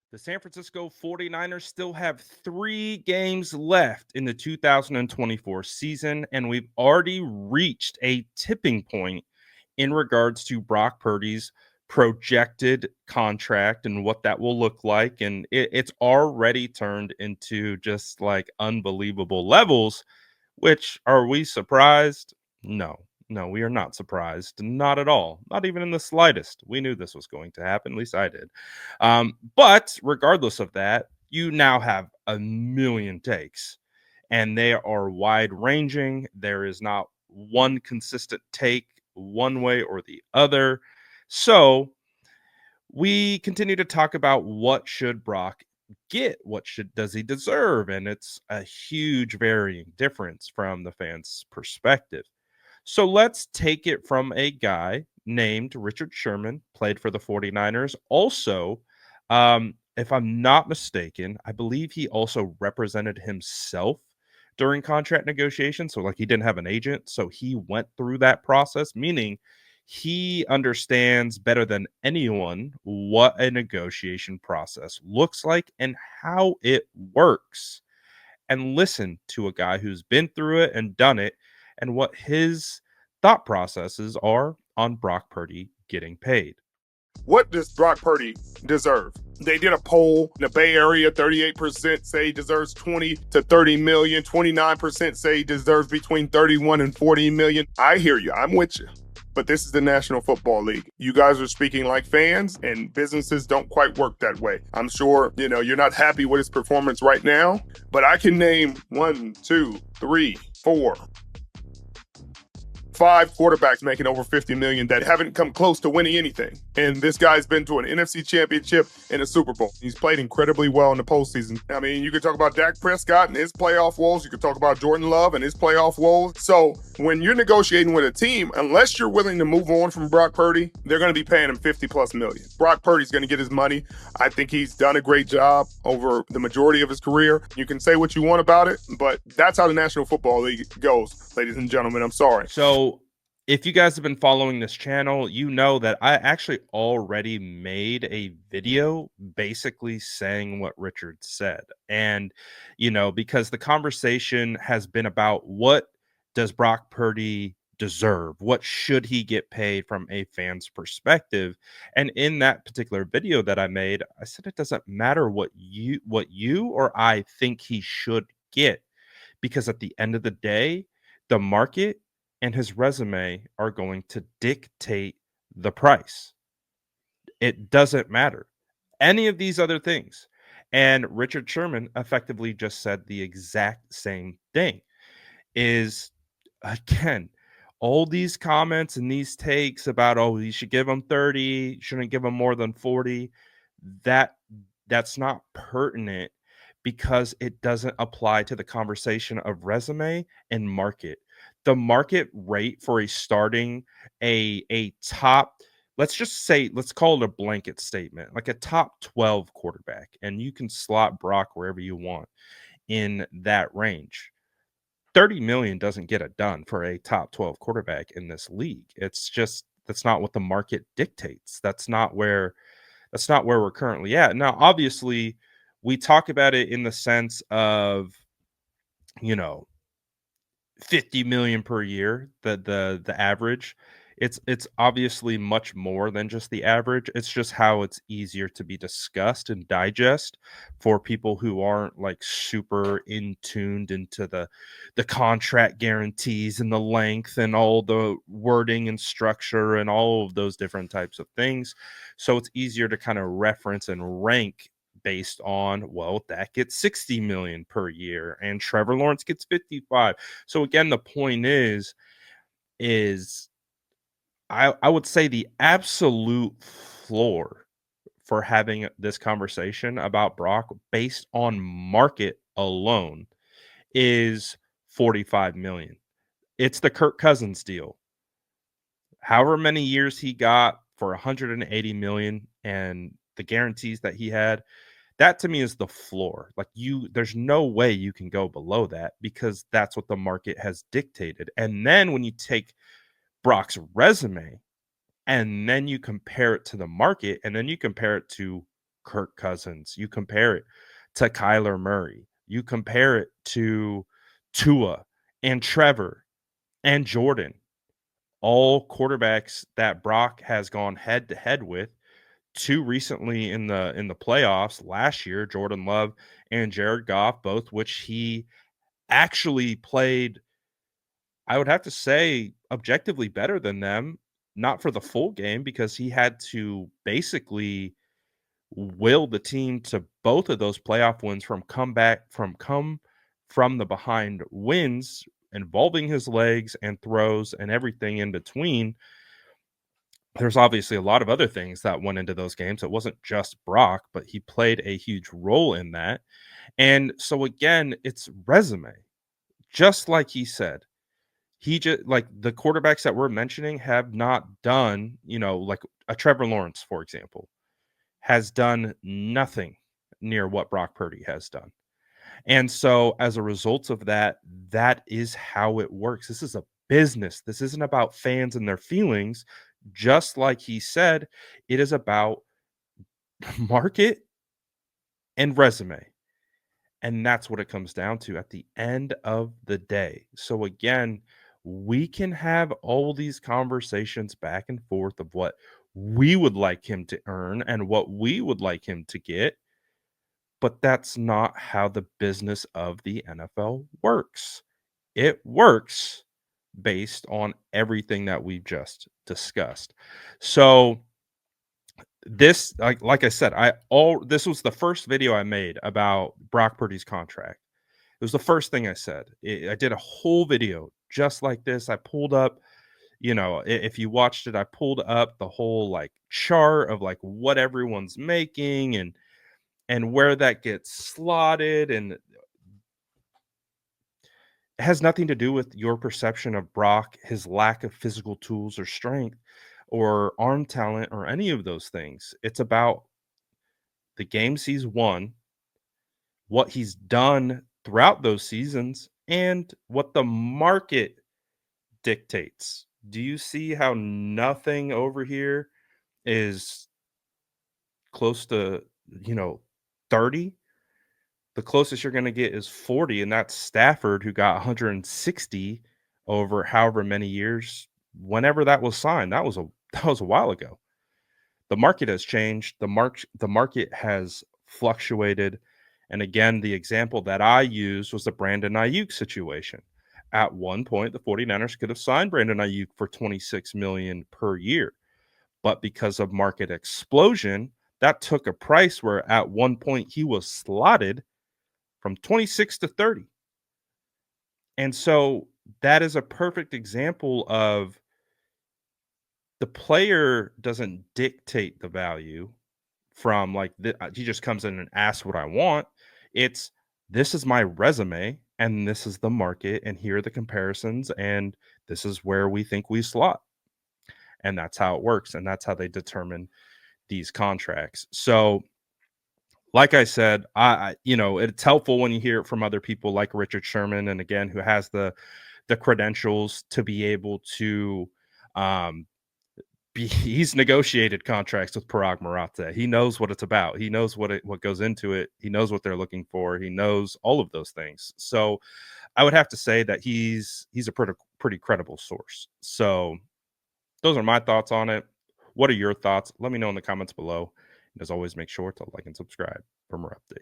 The San Francisco 49ers still have 3 games left in the 2024 season, and we've already reached a tipping point in regards to Brock Purdy's projected contract and what that will look like. And it's already turned into just like unbelievable levels, which are we surprised? No, no, we are not surprised. Not at all. Not even in the slightest. We knew this was going to happen. At least I did. But regardless of that, you now have a million takes, and they are wide ranging. There is not one consistent take one way or the other. So we continue to talk about what should Brock get, what should does he deserve, and it's a huge varying difference from the fans perspective. So let's take it from a guy named Richard Sherman, played for the 49ers. Also, if I'm not mistaken, I believe he also represented himself during contract negotiations. So, like, he didn't have an agent. So, he went through that process, meaning he understands better than anyone what a negotiation process looks like and how it works. And listen to a guy who's been through it and done it and what his thought processes are on Brock Purdy getting paid. What does Brock Purdy deserve? They did a poll in the Bay Area. 38% say he deserves 20 to 30 million. 29% say he deserves between 31 and 40 million. I hear you. I'm with you. But this is the National Football League. You guys are speaking like fans, and businesses don't quite work that way. I'm sure, you're not happy with his performance right now, but I can name 1, 2, 3, 4, 5 quarterbacks making over 50 million that haven't come close to winning anything. And this guy's been to an NFC championship and a Super Bowl. He's played incredibly well in the postseason. I mean, you could talk about Dak Prescott and his playoff woes. You could talk about Jordan Love and his playoff woes. So when you're negotiating with a team, unless you're willing to move on from Brock Purdy, they're going to be paying him 50 plus million. Brock Purdy's going to get his money. I think he's done a great job over the majority of his career. You can say what you want about it, but that's how the National Football League goes, ladies and gentlemen. I'm sorry. So, if you guys have been following this channel, you know that I actually already made a video basically saying what Richard said. And, because the conversation has been about what does Brock Purdy deserve? What should he get paid from a fan's perspective? And in that particular video that I made, I said it doesn't matter what you or I think he should get, because at the end of the day, the market and his resume are going to dictate the price. It doesn't matter any of these other things. And Richard Sherman effectively just said the exact same thing. Is, again, all these comments and these takes about, oh, you should give him 30, shouldn't give him more than 40. That's not pertinent, because it doesn't apply to the conversation of resume and market. The market rate for a starting a top, let's call it a blanket statement, like a top 12 quarterback, and you can slot Brock wherever you want in that range. 30 million doesn't get it done for a top 12 quarterback in this league. It's just, that's not what the market dictates. That's not where we're currently at. Now, obviously, we talk about it in the sense of, you know, 50 million per year, the average. It's obviously much more than just the average. It's just how it's easier to be discussed and digest for people who aren't like super in tuned into the contract guarantees and the length and all the wording and structure and all of those different types of things. So it's easier to kind of reference and rank based on, well, that gets 60 million per year and Trevor Lawrence gets 55. So again, the point is I would say the absolute floor for having this conversation about Brock based on market alone is 45 million. It's the Kirk Cousins deal. However many years he got for 180 million and the guarantees that he had, that to me is the floor. Like, there's no way you can go below that, because that's what the market has dictated. And then when you take Brock's resume and then you compare it to the market and then you compare it to Kirk Cousins, you compare it to Kyler Murray, you compare it to Tua and Trevor and Jordan, all quarterbacks that Brock has gone head to head with. Two recently in the playoffs last year, Jordan Love and Jared Goff, both which he actually played, I would have to say, objectively better than them. Not for the full game because he had to basically will the team to both of those playoff wins come from the behind wins involving his legs and throws and everything in between. There's obviously a lot of other things that went into those games. It wasn't just Brock, but he played a huge role in that. And so again, it's resume. Just like he said, he just like the quarterbacks that we're mentioning have not done, like a Trevor Lawrence, for example, has done nothing near what Brock Purdy has done. And so as a result of that, that is how it works. This is a business. This isn't about fans and their feelings. Just like he said, it is about market and resume. And that's what it comes down to at the end of the day. So again, we can have all these conversations back and forth of what we would like him to earn and what we would like him to get, but that's not how the business of the NFL works. It works based on everything that we've just discussed. So this, like I said, this was the first video I made about Brock Purdy's contract. It was the first thing I said. I did a whole video just like this. I pulled up, if you watched it, I pulled up the whole like chart of like what everyone's making and where that gets slotted, and it has nothing to do with your perception of Brock, his lack of physical tools or strength or arm talent or any of those things. It's about the games he's won, what he's done throughout those seasons, and what the market dictates. Do you see how nothing over here is close to, you know, 30? The closest you're going to get is 40, and that's Stafford, who got 160 over however many years. Whenever that was signed, that was a while ago. The market has changed. The market has fluctuated. And again, the example that I used was the Brandon Ayuk situation. At one point, the 49ers could have signed Brandon Ayuk for $26 million per year. But because of market explosion, that took a price where at one point he was slotted from 26 to 30. And so that is a perfect example of the player doesn't dictate the value from like he just comes in and asks what I want. It's this is my resume and this is the market and here are the comparisons and this is where we think we slot. And that's how it works and that's how they determine these contracts. So like I said, it's helpful when you hear it from other people like Richard Sherman, and again, who has the credentials to be able to um, he's negotiated contracts with Parag Marathe. He knows what it's about. He knows what goes into it. He knows what they're looking for. He knows all of those things. So I would have to say that he's a pretty credible source. So those are my thoughts on it. What are your thoughts? Let me know in the comments below. And as always, make sure to like and subscribe for more updates.